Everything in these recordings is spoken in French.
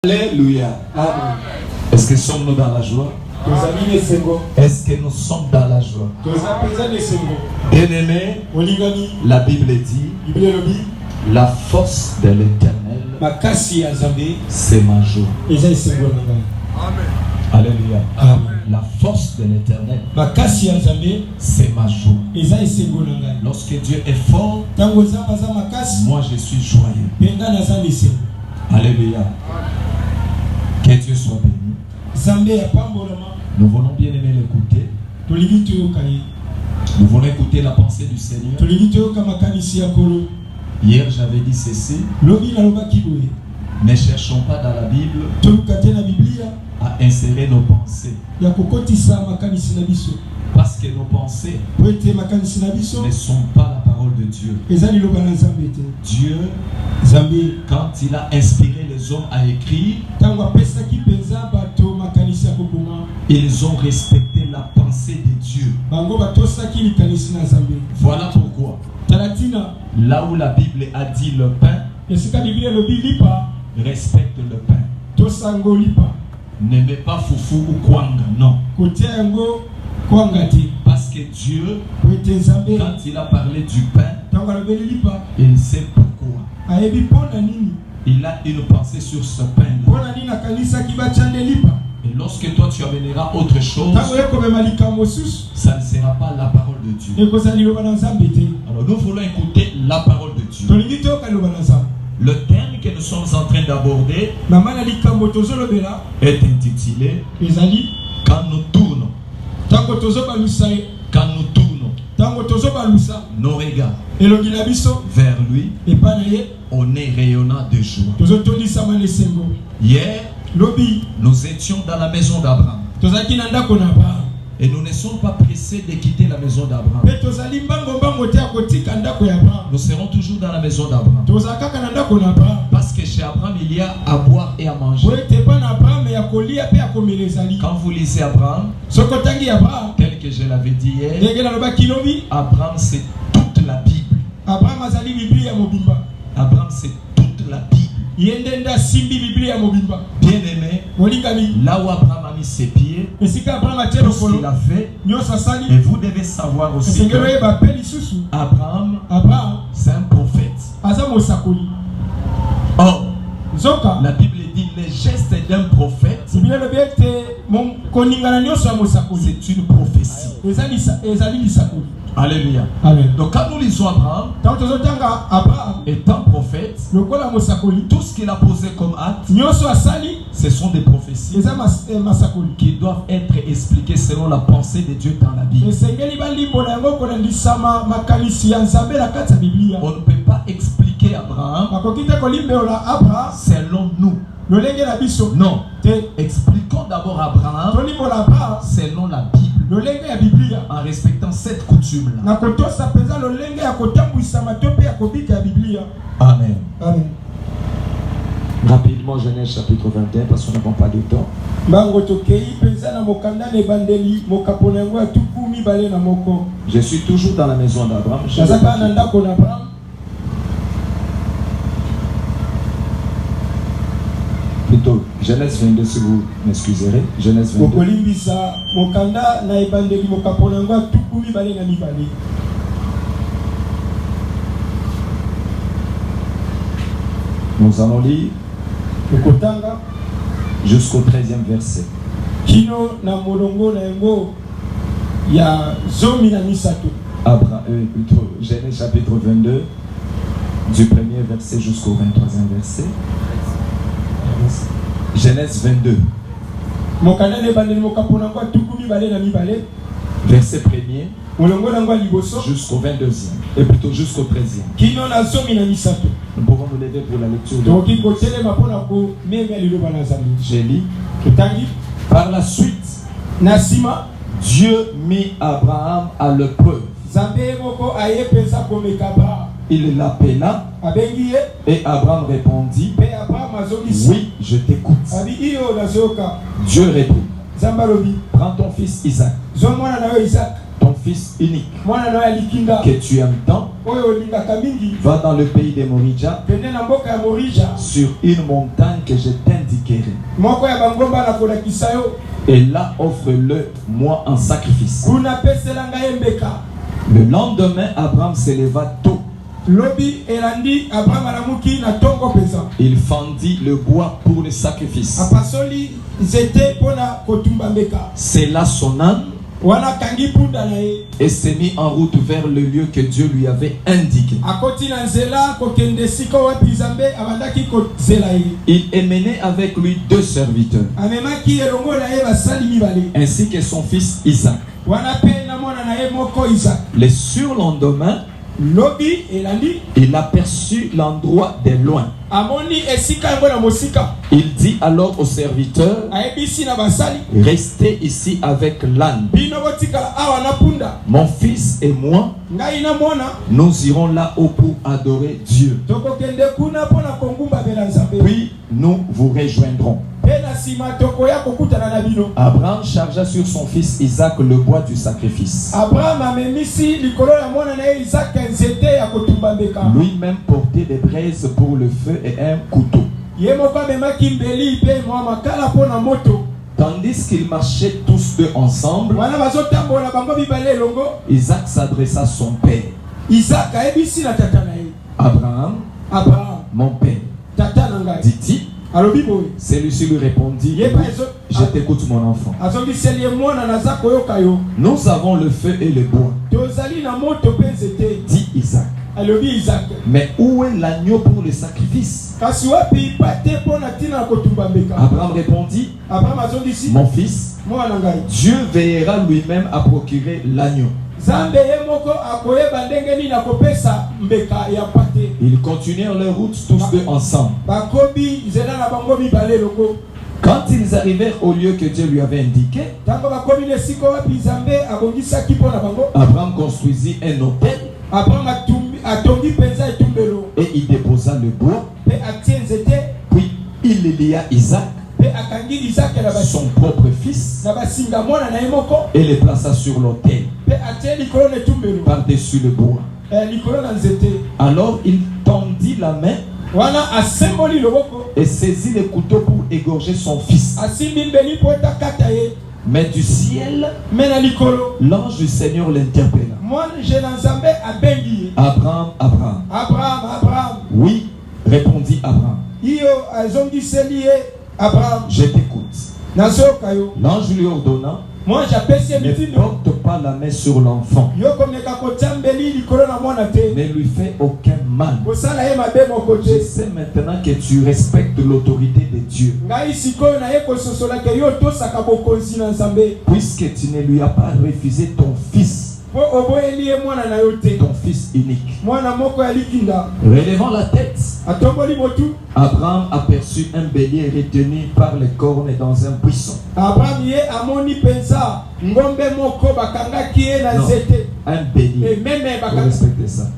Alléluia. Amen. Est-ce que sommes-nous dans la joie? Est-ce que nous sommes dans la joie? Bien-aimé, la Bible dit la force de l'Éternel, c'est ma joie. Amen. Alléluia. Amen. La force de l'Éternel, c'est ma joie. Lorsque Dieu est fort, moi je suis joyeux. Alléluia. Que Dieu soit béni. Nous voulons bien aimer l'écouter. Nous voulons écouter la pensée du Seigneur. Hier j'avais dit ceci. Ne cherchons pas dans la Bible à insérer nos pensées. Parce que nos pensées ne sont pas la parole de Dieu. Dieu, quand il a inspiré les hommes à écrire, ils ont respecté la pensée de Dieu. Voilà pourquoi, là où la Bible a dit le pain, respecte le pain. Ne mets pas foufou ou kwanga, non. Parce que Dieu, quand il a parlé du pain, il sait pourquoi. Il a une pensée sur ce pain-là. Et lorsque toi tu amèneras autre chose, ça ne sera pas la parole de Dieu. Alors nous voulons écouter la parole de Dieu. Le thème que nous sommes en train d'aborder est intitulé Quand nous tournons. Quand nous tournons nos regards vers lui, on est rayonnant de joie. Hier, nous étions dans la maison d'Abraham. Et nous ne sommes pas pressés de quitter la maison d'Abraham. Nous serons toujours dans la maison d'Abraham. Parce que chez Abraham, il y a à boire et à manger. Quand vous lisez Abraham, tel que je l'avais dit hier, Abraham c'est toute la Bible. Abraham c'est toute la Bible. Bien aimé, là où Abraham a mis ses pieds, tout ce qu'il a fait, et vous devez savoir aussi que Abraham, c'est un prophète. Or, la Bible dit les gestes d'un prophète, c'est une prophétie. Alléluia. Amen. Donc quand nous lisons Abraham, étant prophète, tout ce qu'il a posé comme acte, ce sont des prophéties qui doivent être expliquées selon la pensée de Dieu dans la Bible. On ne peut pas expliquer Abraham selon nous. Non. Expliquons d'abord Abraham selon la Bible. En respectant cette coutume-là. Amen. Amen. Rapidement, Genèse chapitre 21, parce qu'on n'a pas de temps. Je suis toujours dans la maison d'Abraham. Plutôt, Genèse 22, si vous m'excuserez. Genèse 22. Nous allons lire jusqu'au 13e verset. Plutôt, Genèse chapitre 22, du premier verset jusqu'au 23e verset. Genèse 22. Verset 1er jusqu'au 22e. Et plutôt jusqu'au 13e. Nous pouvons nous lever pour la lecture de j'ai lu. Par la suite, Dieu mit Abraham à l'épreuve. Il l'appela et Abraham répondit, oui, je t'écoute. Dieu répond, prends ton fils Isaac, ton fils unique, que tu aimes tant, va dans le pays des Moridja, sur une montagne que je t'indiquerai. Et là, offre-le moi en sacrifice. Le lendemain, Abraham s'éleva tôt. Il fendit le bois pour le sacrifice. C'est là son âne et s'est mis en route vers le lieu que Dieu lui avait indiqué. Il est mené avec lui 2 serviteurs, ainsi que son fils Isaac. Le surlendemain, il aperçut l'endroit de loin. Il dit alors aux serviteurs, restez ici avec l'âne. Mon fils et moi, nous irons là-haut pour adorer Dieu. Puis nous vous rejoindrons. Abraham chargea sur son fils Isaac le bois du sacrifice. Lui-même portait des braises pour le feu et un couteau. Tandis qu'ils marchaient tous deux ensemble, Isaac s'adressa à son père. Abraham, mon père, dit-il. Celui-ci lui répondit, je t'écoute mon enfant. Nous avons le feu et le bois, dit Isaac. Mais où est l'agneau pour le sacrifice? Abraham répondit, mon fils, Dieu veillera lui-même à procurer l'agneau. Ils continuèrent leur route tous deux ensemble. Quand ils arrivèrent au lieu que Dieu lui avait indiqué, Abraham construisit un autel et il déposa le bois. Puis il lia Isaac, son propre fils, et le plaça sur l'autel par-dessus le bois. Alors il tendit la main et saisit le couteau pour égorger son fils. Mais du ciel, l'ange du Seigneur l'interpella. Abraham, Abraham. Oui, répondit Abraham. Je t'écoute. L'ange lui ordonna, ne porte pas la main sur l'enfant, ne lui fais aucun mal. Je sais maintenant que tu respectes l'autorité de Dieu, puisque tu ne lui as pas refusé ton fils, ton fils unique. Relevant la tête, Abraham aperçut un bélier retenu par les cornes dans un buisson. Un bélier. Vous respectez ça.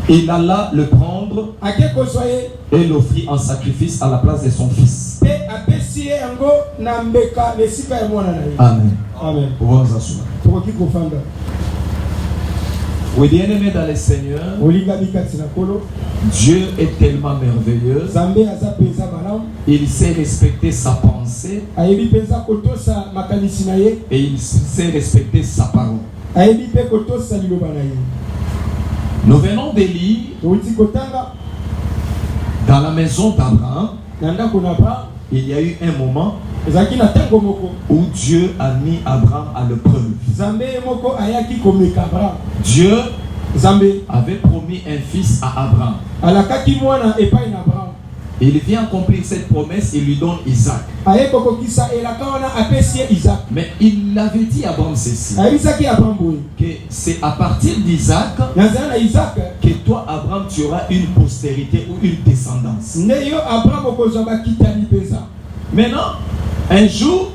Il alla le prendre et l'offrit en sacrifice à la place de son fils. Amen. Amen. Vous vous asseoir. Oui, bien-aimé dans le Seigneur, Dieu est tellement merveilleux. Il sait respecter sa pensée et il sait respecter sa parole. Nous venons de lire dans la maison d'Abraham, il y a eu un moment où Dieu a mis Abraham à l'épreuve. Dieu avait promis un fils à Abraham. Il vient accomplir cette promesse, il lui donne Isaac. Mais il avait dit à Abraham ceci, que c'est à partir d'Isaac que toi, Abraham, tu auras une postérité ou une descendance. Maintenant, un jour,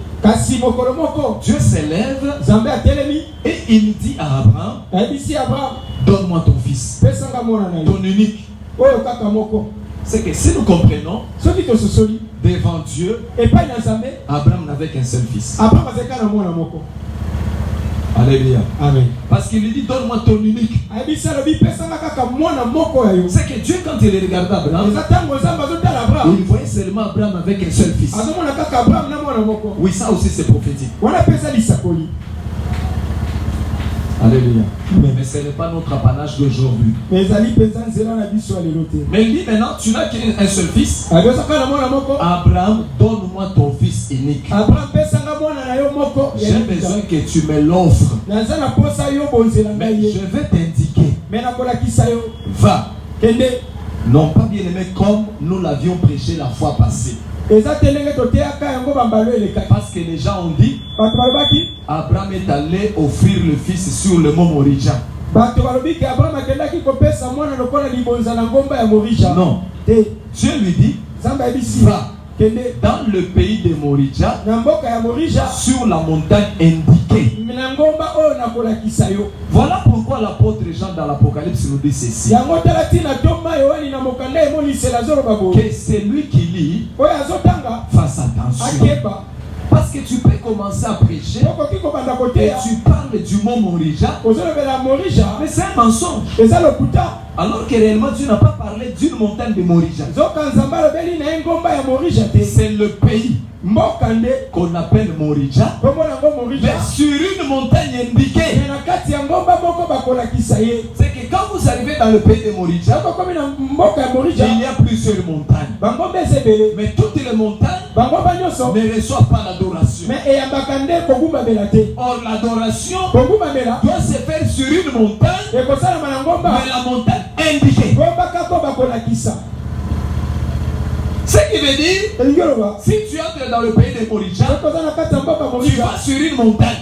Dieu s'élève et il dit à Abraham, donne-moi ton fils, ton unique. C'est que si nous comprenons, devant Dieu, Abraham n'avait qu'un seul fils. Alléluia. Alléluia. Amen. Parce qu'il lui dit, donne-moi ton unique. C'est que Dieu, quand il regardait Abraham, il voyait seulement Abraham avec un seul fils. Oui, ça aussi c'est prophétique. Alléluia. Mais ce n'est pas notre apanage d'aujourd'hui. Mais il dit maintenant, tu n'as qu'un seul fils. Abraham, donne-moi ton fils unique. J'ai besoin que tu me l'offres. Mais je vais t'indiquer. Va. Non pas bien aimé comme nous l'avions prêché la fois passée. Parce que les gens ont dit Abraham est allé offrir le fils sur le mont Morija. Non. Dieu lui dit va dans le pays de Morija, sur la montagne indiquée. Voilà pourquoi l'apôtre Jean dans l'Apocalypse nous dit ceci. Que c'est lui qui lit, fasse attention. Parce que tu peux commencer à prêcher et tu parles du mont Morija, mais c'est un mensonge. Alors que réellement tu n'as pas parlé d'une montagne de Morija. C'est le pays qu'on appelle Morija, mais sur une montagne indiquée. C'est que quand vous arrivez dans le pays de Morija, il y a plusieurs montagnes, mais toutes les montagnes ne reçoivent pas l'adoration. Or l'adoration doit se faire sur une montagne, mais la montagne indiquée. Ce qui veut dire, si tu entres dans le pays de Morija, tu vas sur une montagne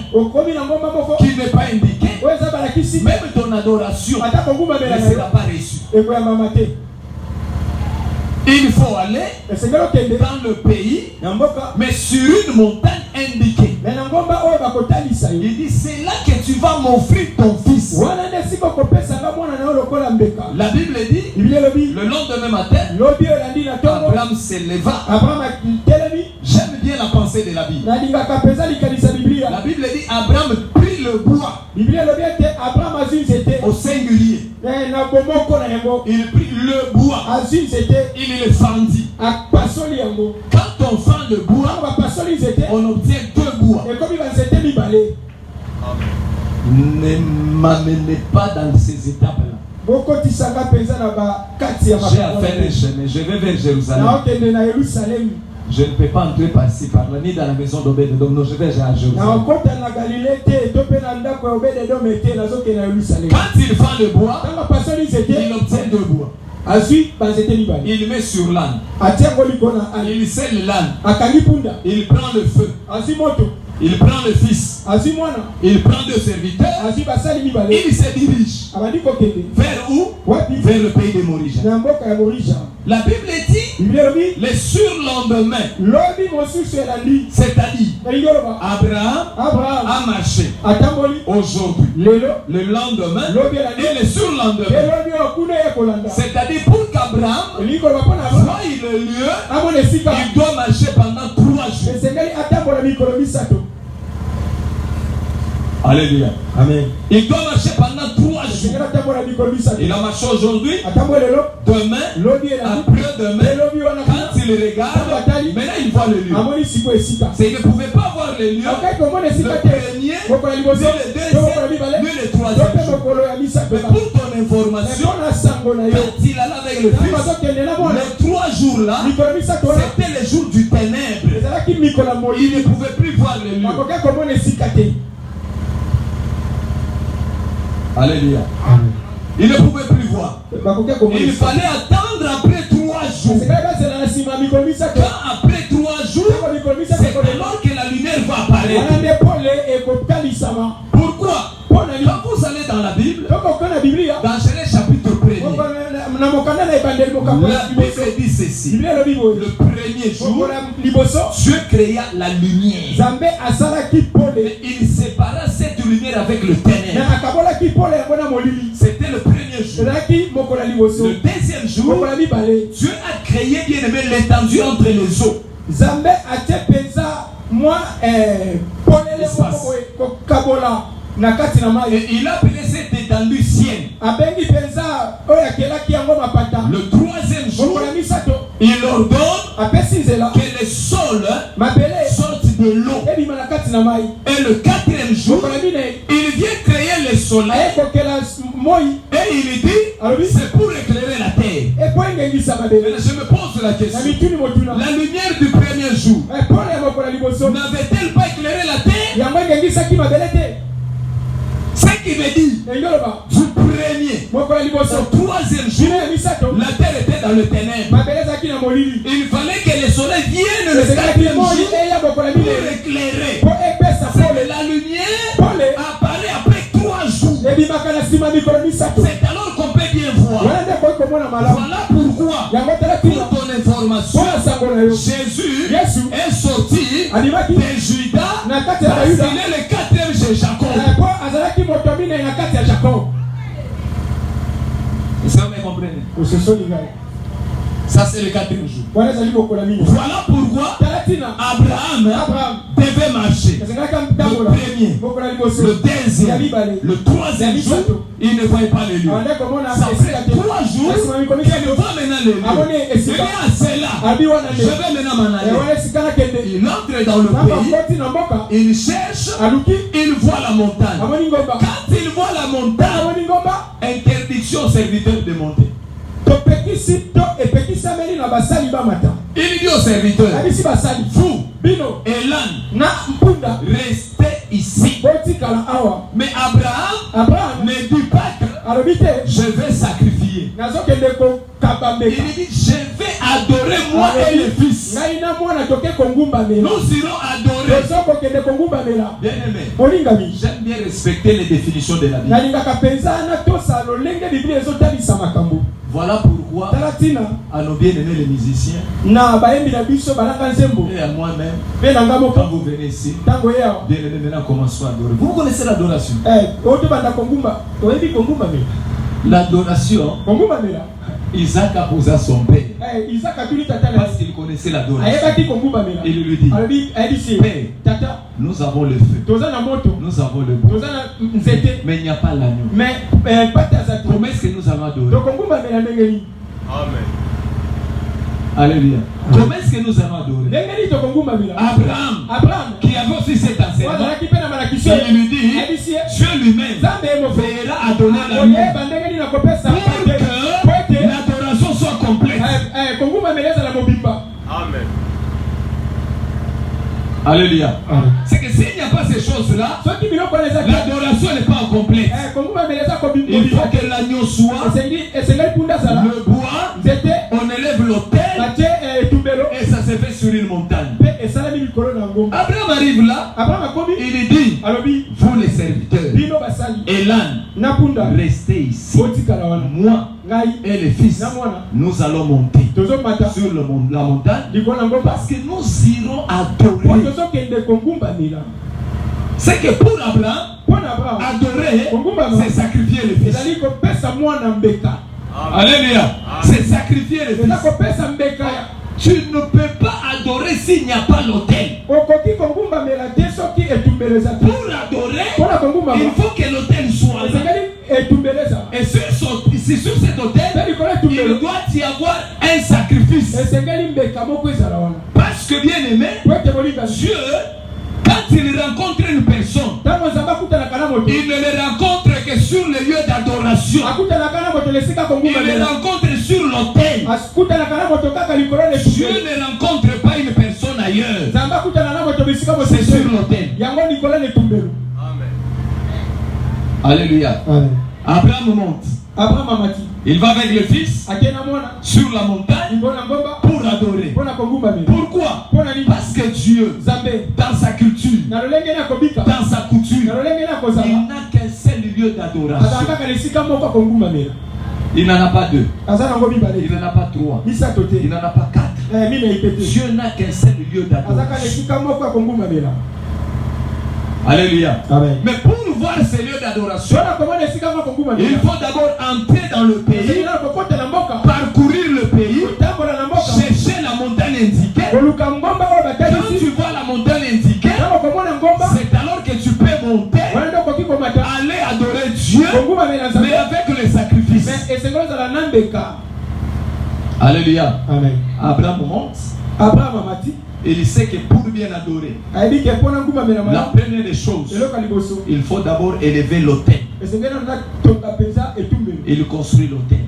qui n'est pas indiquée, même ton adoration ne sera pas reçue. Il faut aller dans le pays, mais sur une montagne indiquée. Il dit, c'est là que tu vas m'offrir ton fils. La Bible dit, le lendemain matin, Abraham se leva. J'aime bien la pensée de la Bible. La Bible dit, Abraham prit le bois au singulier. Il prit le bois, il le fendit. Quand on fend le bois, on obtient deux bois. Ne m'amenez pas dans ces étapes-là. J'ai affaire de chemin, je vais vers Jérusalem. Je ne peux pas entrer par-ci, par-là, ni dans la maison d'Obed-Edom. Non, je vais à Jérusalem. Quand il fend le bois, il obtient deux bois. Il met sur l'âne. Il scelle l'âne. Il prend le feu. Il prend le fils. Il prend deux serviteurs. Il se dirige. Vers où? Vers le pays de Morija. La Bible dit le surlendemain. C'est-à-dire Abraham a marché aujourd'hui, le lendemain et le surlendemain. C'est-à-dire pour qu'Abraham voie le lieu, il doit marcher pendant 3 jours. Alléluia. Amen. Il doit marcher pendant 3 jours. Il a marché aujourd'hui, demain, après-demain. Quand il regarde, maintenant il voit le lieu. C'est qu'il ne pouvait pas voir le lieu. Le premier, ni le deuxième, ni le troisième jour. Mais pour ton information, quand il allait avec le fils, les 3 jours-là, c'était les jours du ténèbre. Il ne pouvait plus voir le lieu. Alléluia. Il ne pouvait plus voir. Il fallait attendre après 3 jours. Quand après 3 jours, c'est alors que la lumière va apparaître. Pourquoi? Quand vous allez dans la Bible, dans Genèse chapitre 1er, la Bible dit ceci. Le premier jour, Dieu créa la lumière. Et il sépara cette lumière avec le ténèbre. C'était le premier jour. Le deuxième jour, Dieu a créé, bien aimé, l'étendue entre les eaux. Et il a appelé cette étendue sienne. Le troisième jour, il ordonne que les sols sortent de l'eau. Et le quatrième jour, il vient créer le soleil. Et il dit, c'est pour éclairer la terre. Et je me pose la question. La lumière du premier jour n'avait-elle pas éclairé la terre? Ce qui veut dire, du premier au troisième jour, la terre était dans le ténèbre. Il fallait que le soleil vienne le quatrième jour pour éclairer. La lumière apparaît après 3 jours. C'est alors qu'on peut bien voir. Voilà pourquoi, pour ton information, Jésus est sorti de Juda parce qu'il est le quatrième chez Jacob. Ça me comprenez? Ça c'est le quatrième jour. Voilà pourquoi Abraham devait marcher. Le premier, le deuxième, le troisième jour, il ne voyait pas les lieux. Ça fait 3 jours qu'il voit maintenant les lieux. Et à cela, je vais maintenant m'en aller. Il entre dans le pays, il cherche, il voit la montagne. Quand il voit la montagne, interdiction au serviteur de monter. Il dit au serviteur, vous et l'âne, restez ici. Mais Abraham ne dit pas que je vais sacrifier. Il dit, je vais adorer moi et le fils. Nous irons adorer. Bien aimé, j'aime bien respecter les définitions de la Bible. Voilà pourquoi à nos bien-aimés les musiciens et à moi-même, quand vous venez ici, bien-aimés, maintenant commençons à adorer. Vous connaissez l'adoration? L'adoration, Isaac a posé à son père parce qu'il connaissait l'adoration. Il lui dit, Père, nous avons le feu, nous avons le bois, mais il n'y a pas l'agneau. Comment est-ce que nous allons adorer? Amen. Alléluia. Comment est-ce que nous allons adorer? Abraham, qui avait aussi cet enseignement, il lui dit, Dieu lui-même veillera à donner l'agneau pour que l'adoration soit complète. Amen. Alléluia. C'est que s'il n'y a pas ces choses-là, l'adoration n'est pas complète. Il faut que l'agneau soit, le bois, on élève l'autel et ça se fait sur une montagne. Abraham arrive là, il dit, vous les serviteurs et l'âne, restez ici. Moi et les fils, nous allons monter sur la montagne parce que nous irons adorer. C'est que pour Abraham, adorer, c'est sacrifier le fils. Alléluia. C'est sacrifier le fils. Tu ne peux pas adorer s'il n'y a pas l'autel. Pour adorer, il faut que l'autel soit là. Et sur cet autel, il doit y avoir un sacrifice. Parce que bien aimé, Dieu, quand il rencontre une personne, il ne le rencontre que sur le lieu d'adoration. Il le rencontre sur l'autel. Dieu ne rencontre pas une personne ailleurs. C'est sur l'autel. Amen. Alléluia. Abraham monte. Il va avec le fils sur la montagne pour adorer. Pourquoi? Parce que Dieu, dans sa culture, dans sa couture, il n'a qu'un seul lieu d'adoration. Il n'en a pas 2. Il n'en a pas 3. Il n'en a pas 4. Dieu n'a qu'un seul lieu d'adoration. Alléluia. Amen. Mais pour voir ces lieux d'adoration, il faut d'abord entrer dans le pays, parcourir le pays, chercher la montagne indiquée. Quand tu vois la montagne indiquée, c'est alors que tu peux monter mais avec le sacrifice. Alléluia. Amen. Abraham monte. Il sait que pour bien adorer, la première des choses, il faut d'abord élever l'autel. Il construit l'autel.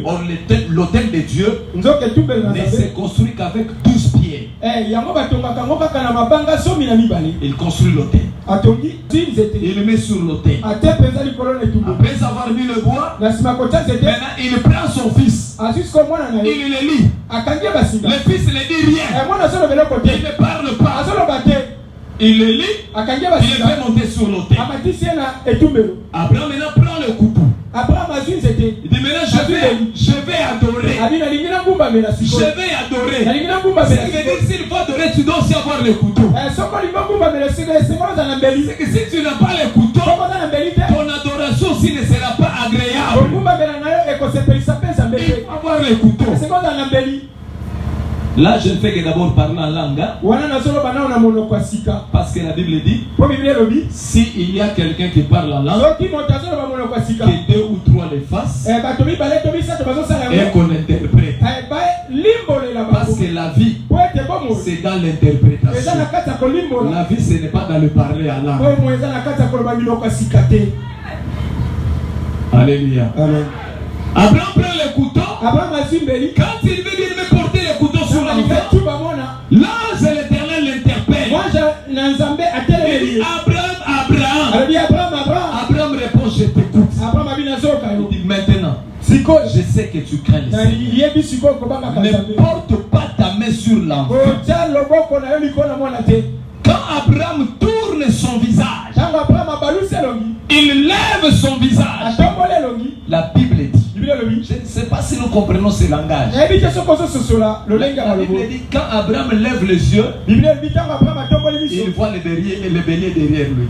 Or, l'autel de Dieu ne se construit qu'avec 12 pieds. Il construit l'autel. Il le met sur l'autel. Après avoir mis le bois, maintenant il prend son fils. Il le lit. Le fils ne dit rien. Il ne parle pas. Il le lit. Il le fait monter sur l'autel. Abraham maintenant prend le couteau. Il dit maintenant je vais adorer. Je vais adorer. C'est-à-dire s'il faut adorer, tu dois aussi avoir le couteau. C'est que si tu n'as pas le couteau, ton adoration aussi ne sera pas agréable. Il faut avoir le couteau. Là, je ne fais que d'abord parler en langue. Parce que la Bible dit, s'il y a quelqu'un qui parle en langue, que 2 ou 3 les fassent, et qu'on interprète. Parce que la vie, c'est dans l'interprétation. La vie, ce n'est pas dans le parler en langue. Alléluia. Amen. Abraham prend le couteau. Quand il veut dire me porter le couteau sur l'enfant, l'ange de l'Éternel l'interpelle. Il dit Abraham. Abraham répond je t'écoute. Il dit maintenant, je sais que tu crains le Seigneur. Ne porte pas ta main sur l'enfant. Quand Abraham tourne son visage, il lève son visage. La Bible dit, je ne sais pas si nous comprenons ce langage. La Bible dit quand Abraham lève les yeux, il voit le bélier derrière lui.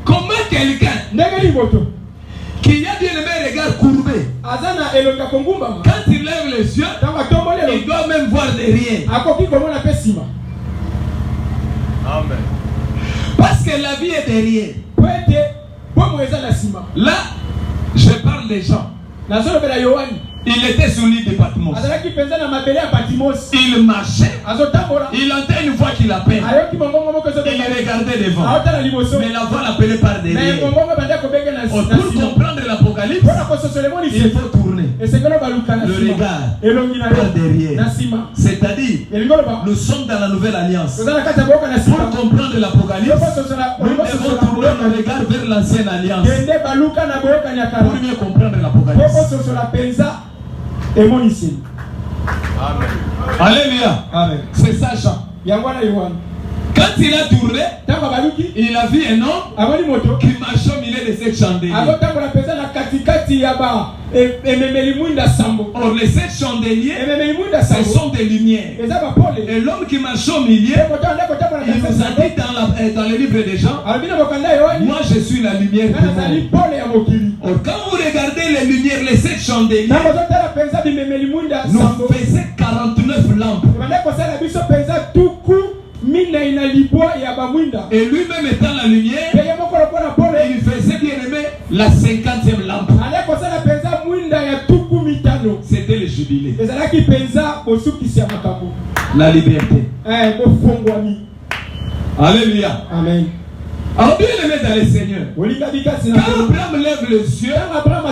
Comment quelqu'un qui a bien le regard courbé, quand il lève les yeux, il doit même voir derrière. Amen. Parce que la vie est derrière. Là, je parle des gens. Il était sur l'île de Patmos. Il marchait. Il entendait une voix qui l'appelle. Il regardait devant. Mais la voix l'appelait par derrière. Pour comprendre l'Apocalypse, il faut tourner le regard par derrière. C'est-à-dire, nous sommes dans la nouvelle alliance. Pour comprendre l'Apocalypse, nous devons tourner le regard vers l'ancienne alliance. Pour mieux comprendre l'Apocalypse. Amen. Alléluia. Amen. C'est ça Jean. Quand il a tourné, il a vu un homme qui marchait au milieu de cette chandelier. Or les 7 chandeliers, ce sont des lumières. Et l'homme qui marchait au milieu, il nous a dit dans le livre des Jean, moi je suis la lumière du monde. Or quand vous regardez les lumières, les 7 chandeliers, nous faisaient 49 lampes. Et lui-même étant la lumière, il faisait bien aimer la 50e lampe. C'était le jubilé. La liberté. Alléluia. Amen. Alors bien aimé dans le Seigneur, quand Abraham lève les yeux, Abraham,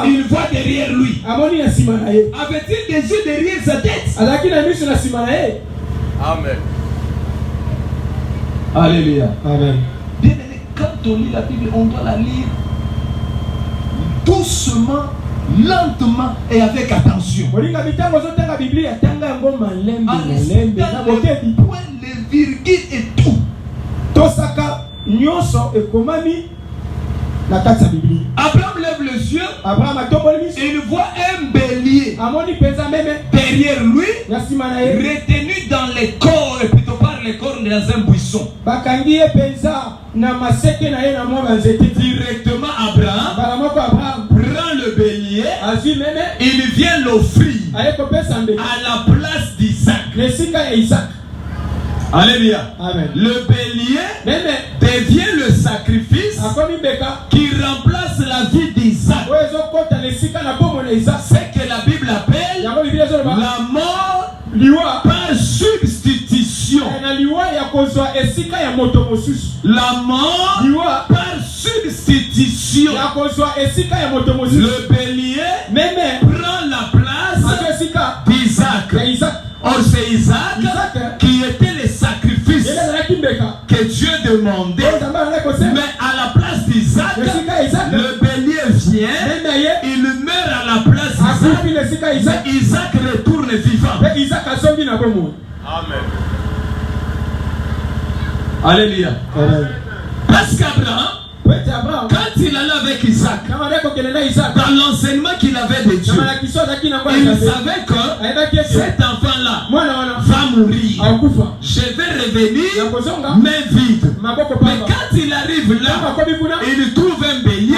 il voit derrière lui. Avait-il des yeux derrière sa tête? Amen. Alléluia. Amen. Bien aimé, quand on lit la Bible, on doit la lire doucement, lentement et avec attention. En respectant les points, les virgules et tout. Abraham lève les yeux. Il voit un bélier derrière lui, retenu dans les corps, et plutôt par les corps dans un buisson. Directement Abraham prend le bélier, il vient l'offrir à la place d'Isaac. Alléluia. Amen. Le bélier devient le sacrifice qui remplace la vie d'Isaac. C'est que la Bible appelle la mort par substitution. La mort par substitution. Le bélier prend la place d'Isaac. Or c'est Isaac qui était le sacrifice que Dieu demandait. Mais à la place d'Isaac, le bélier vient, il meurt à la place d'Isaac. Isaac retourne vivant. Amen. Alléluia. Parce qu'Abraham, quand il allait avec Isaac, dans l'enseignement qu'il avait de Dieu, il savait que cet enfant-là va mourir. Je vais revenir, main vide. Mais quand il arrive là, il trouve un bélier.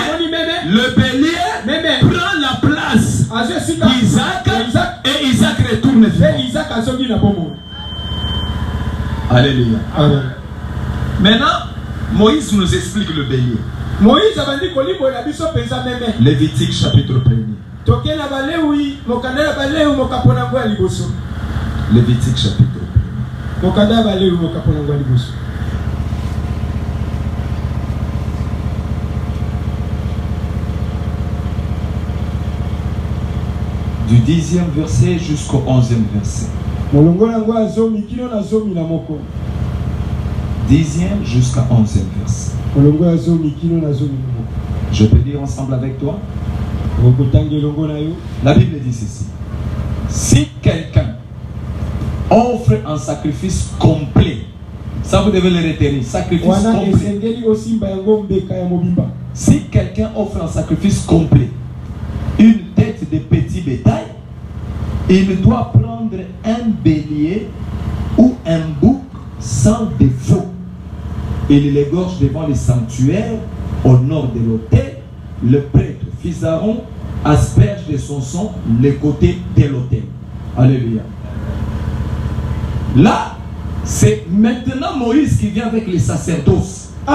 Le bélier prend la place d'Isaac et Isaac retourne vivant. Alléluia. Maintenant, Moïse nous explique le bélier. Lévitique chapitre 1er. Lévitique chapitre 1er. Du 10e verset jusqu'au 11e verset. 10e jusqu'à 11e verset. Je peux lire ensemble avec toi. La Bible dit ceci. Si quelqu'un offre un sacrifice complet, ça vous devez le retenir, sacrifice complet. Si quelqu'un offre un sacrifice complet, une tête de petit bétail, il doit prendre un bélier ou un bouc sans défaut. Il l'égorge devant le sanctuaire au nord de l'autel. Le prêtre, fils d'Aaron, asperge de son sang les côtés de l'autel. Alléluia. Là, c'est maintenant Moïse qui vient avec les sacerdoces. Il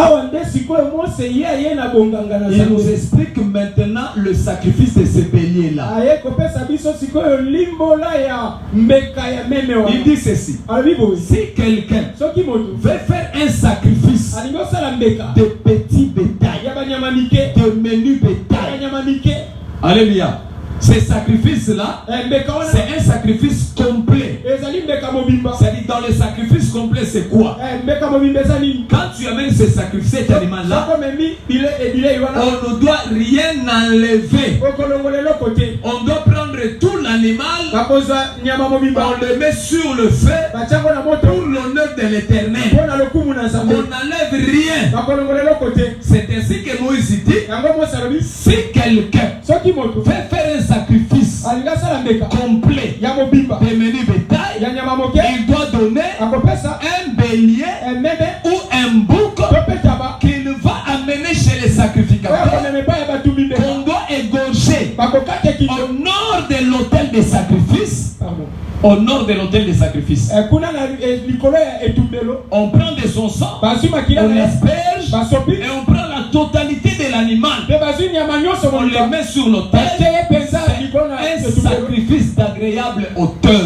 nous explique maintenant le sacrifice de ce bélier-là. Il dit ceci. Si quelqu'un veut faire un sacrifice de petit bétail, de menu bétail, alléluia, ce sacrifice-là, c'est un sacrifice complet. C'est-à-dire dans le sacrifice complet, c'est quoi? Quand tu amènes ce sacrifice, cet animal-là, on ne doit rien enlever. On doit prendre tout l'animal, on le met sur le feu pour l'honneur de l'Éternel. On n'enlève rien. C'est ainsi que Moïse dit, si quelqu'un fait faire un sacrifice complet de menu bétail, il doit donner un bélier ou un bouc qu'il va amener chez les sacrificateurs, qu'on doit égorger au nord de l'autel des sacrifices. Au nord de l'autel des sacrifices. On prend de son sang, on asperge et on prend la totalité de l'animal. On le met sur l'autel. Un sacrifice d'agréable auteur.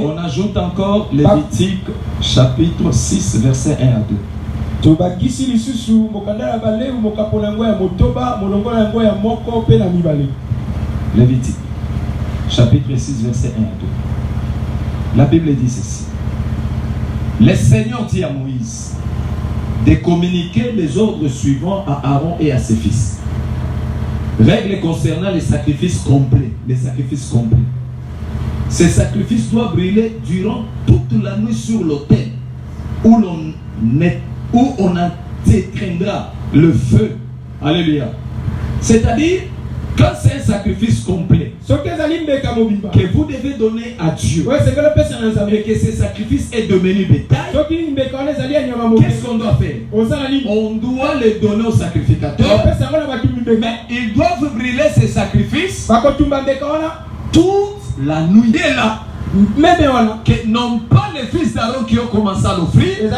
On ajoute encore Lévitique chapitre 6 verset 1 à 2. Lévitique chapitre 6 verset 1 à 2. La Bible dit ceci. Le Seigneur dit à Moïse de communiquer les ordres suivants à Aaron et à ses fils. Règles concernant les sacrifices complets. Les sacrifices complets. Ces sacrifices doivent brûler durant toute la nuit sur l'autel où on éteindra le feu. Alléluia. C'est-à-dire, quand c'est un sacrifice complet que vous devez donner à Dieu et que ce sacrifice est de menu bétail, qu'est-ce qu'on doit faire? On doit le donner au sacrificateur, mais ils doivent brûler ces sacrifices toute la nuit. Et là, que non pas les fils d'Aaron qui ont commencé à l'offrir. C'est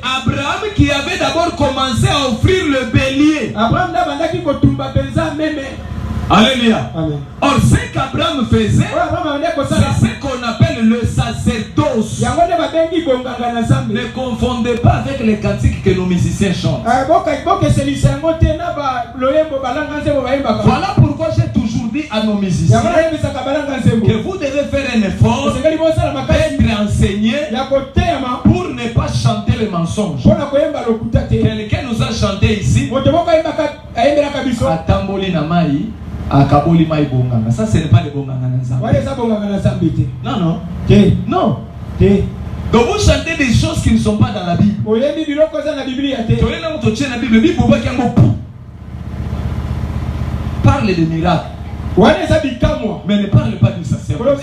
Abraham qui avait d'abord commencé à offrir le bélier. Alléluia. Or, ce qu'Abraham faisait, c'est ce qu'on appelle le sacerdoce. Ne confondez pas avec les cantiques que nos musiciens chantent. Voilà pourquoi j'ai toujours dit à nos musiciens que vous devez faire un effort d'être enseigné pour ne pas chanter les mensonges. Quelqu'un nous a chanté ici. Atamboli na mai. Akaboli mai bonganga. Ça, ce n'est pas le bonganga Nzambe. Non, non. Non. Donc vous chantez des choses qui ne sont pas dans la Bible. Parle des miracles. Mais ne parle pas du sacerdoce.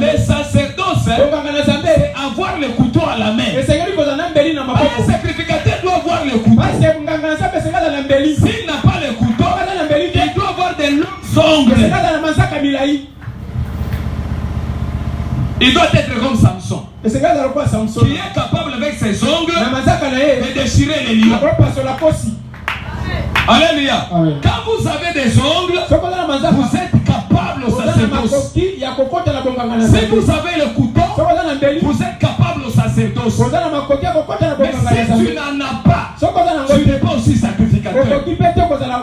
Mais sacerdoce, c'est avoir le couteau à la main. Un sacrificateur doit avoir le couteau. S'il n'a pas le couteau, il doit avoir des longs ongles. Il doit être comme Samson, qui est capable avec ses ongles de déchirer les lions. Alléluia. Quand vous avez des ongles, vous êtes capable au sacerdoce. Si vous avez le couteau, vous êtes capable au sacerdoce. Mais si tu n'en as pas, tu n'es pas aussi sacrificateur.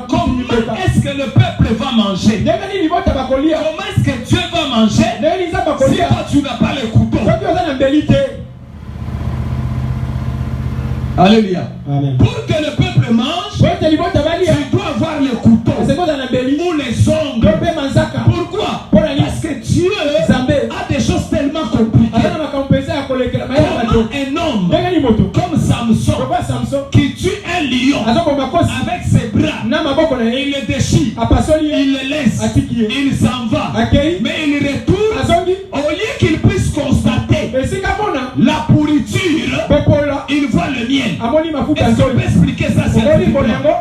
Comment est-ce que le peuple va manger? Comment est-ce que Dieu va manger si toi tu n'as pas le couteau? Alléluia. Pour que le peuple mange, tu dois avoir le couteau ou les ongles. Pourquoi? Parce que Dieu a des choses tellement compliquées. Comment un homme comme Samson qui tue un lion avec ses bras, il le déchire, il le laisse, il s'en va, mais il retourne au lieu qu'il puisse constater la pourriture, il voit le miel. Est-ce qu'on peut expliquer ça scientifiquement?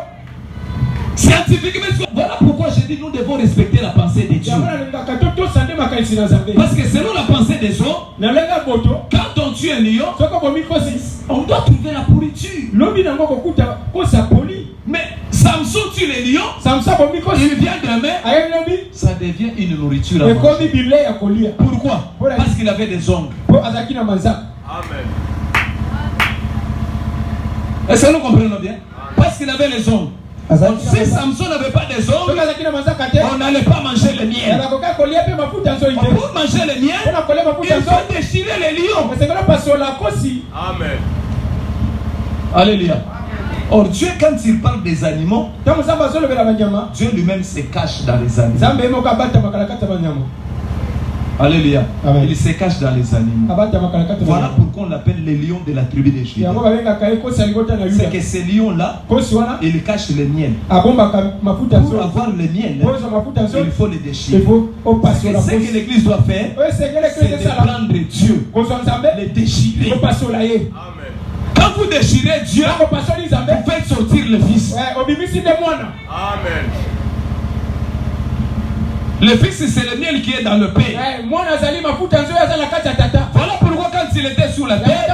Voilà pourquoi je dis nous devons respecter la pensée de Dieu. Parce que selon la pensée des hommes, quand on tue un lion, on doit trouver la pourriture. Mais Samson tue les lions, il vient demain, ça devient une nourriture à manger. Pourquoi? Parce qu'il avait des ongles. Amen. Est-ce que nous comprenons bien? Parce qu'il avait les ongles. Si Samson n'avait pas des ongles, on n'allait pas manger le miel. Pour manger le miel, il faut déchirer les lions. Amen. Alléluia. Or Dieu, quand il parle des animaux, Dieu lui-même se cache dans les animaux. Alléluia. Il se cache dans les animaux. Voilà pourquoi on l'appelle les lions de la tribu de Juda. C'est que ces lions-là, ils cachent le miel. Pour avoir le miel, il faut les déchirer. Ce que l'église doit faire, c'est de prendre Dieu, les déchirer. Quand vous déchirez Dieu, vous faites sortir le Fils. Amen. Le Fils, c'est le miel qui est dans le Père. Voilà pourquoi quand il était sur la terre,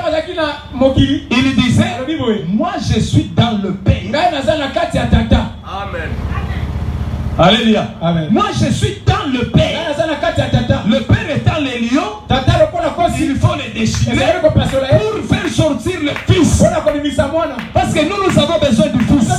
il disait, moi je suis dans le Père. Amen. Alléluia. Moi je suis dans le Père. Le Père étant les lions, il faut les déchirer pour faire sortir le Fils. Parce que nous avons besoin du Fils.